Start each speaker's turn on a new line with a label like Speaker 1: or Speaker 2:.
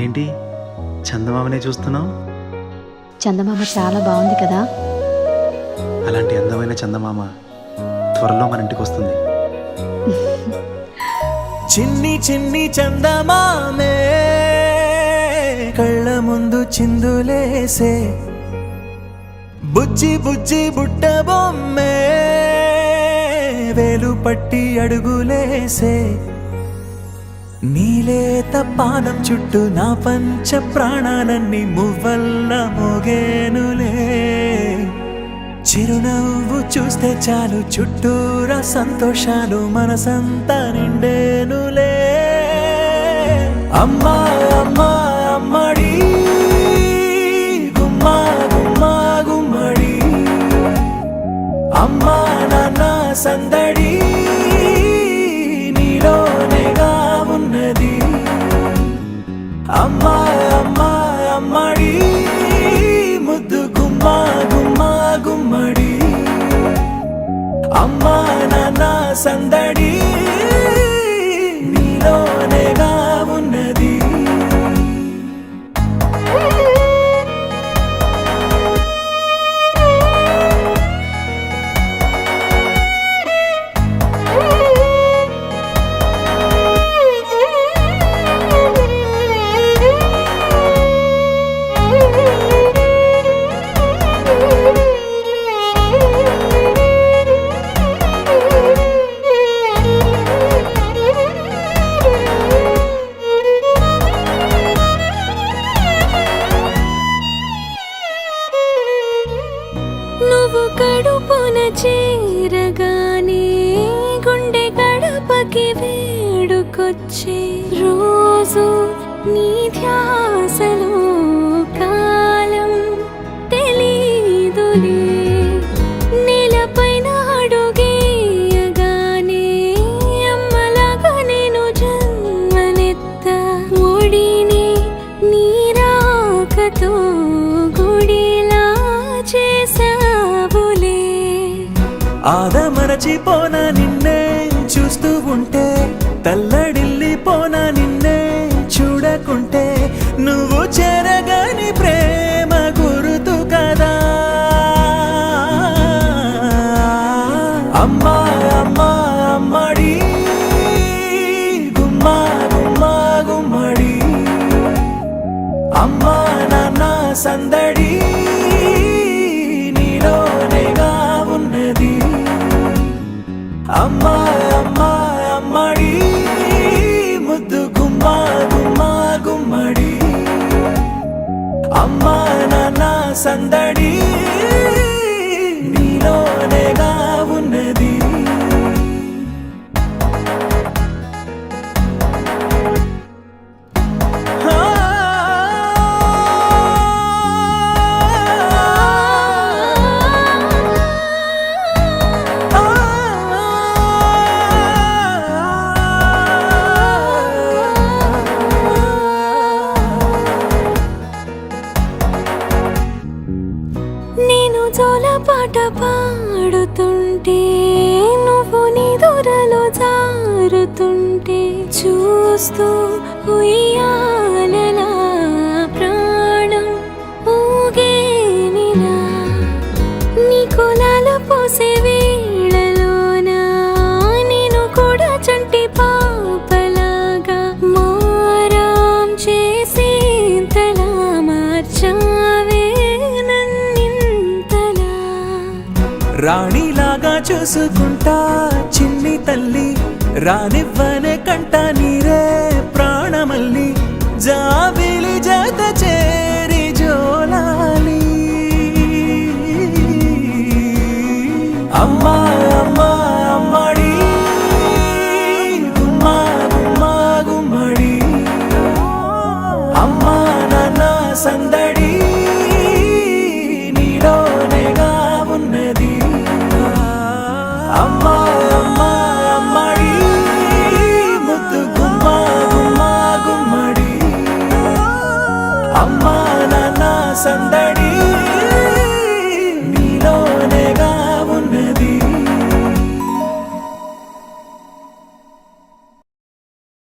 Speaker 1: ఏంటి చందమామనే చూస్తున్నావు?
Speaker 2: చందమామ చాలా బాగుంది కదా.
Speaker 1: అలాంటి అందమైన చందమామ త్వరలో మన ఇంటికి వస్తుంది.
Speaker 3: చిన్ని చిన్ని చందమామే కళ్ళ ముందు చిందులేసే, బుజ్జి బుజ్జి బుట్ట బొమ్మే వేలు పట్టి అడుగులేసే, నీలేత పానం చుట్టూ నా పంచ ప్రాణాలన్నీ మువ్వల్ల మోగేనులే. చిరునవ్వు చూస్తే చాలు చుట్టూరా సంతోషాలు మనసంతా నిండేనులే. అమ్మా అమ్మా అమ్మడి గుమ్మా గుమ్మా గుమ్మడి, అమ్మా నాన్న సందడి నీలోనేగా ఉన్నది. అమ్మా అమ్మా అమ్మడి ముద్దు గుమ్మా గుమ్మా గుమ్మడి, అమ్మా నాన్న సందడి నీలోనేగా ఉన్నది.
Speaker 4: నువ్వు కడుపున చేరగానే గుండె గడపకి వేడుకొచ్చే రోజు నీ ధ్యాసలో కాలం తెలీదులే. నేలపైన అడుగేయగానే అమ్మలాగా నేను జన్మనెత్త, ఒడిని నీ రాకతో గుడిలా చేసావులే.
Speaker 3: ఆదమరచిపోనా నిన్నే చూస్తూ ఉంటే, తల్లడిల్లిపోనా నిన్నే చూడకుంటే, నువ్వు చెరగని ప్రేమ గురుతు కదా. అమ్మా అమ్మా అమ్మడి గుమ్మా గుమ్మా గుమ్మడి, అమ్మా నాన్న సందడి నీలోనేగా ఉన్నది. అమ్మా అమ్మా అమ్మడి ముద్దు గుమ్మా గుమ్మా గుమ్మడి, అమ్మా నాన్న సందడి నీలోనేగా ఉన్నది.
Speaker 4: నేను జోలపాట పాడుతుంటే, నువ్వు నిదురలో జారుతుంటే, చూస్తూ ఉయ్యాలలా ప్రాణం ఊగేనిలా. నీ కులాల పోసే వేళలోన నేను కూడా చంటి పాపలాగా మారాం చేసేంతలా మార్చావే నన్నింతలా.
Speaker 3: రాణిలాగా చూసుకుంటా చిన్ని తల్లి, రానివ్వనే కంట నీరే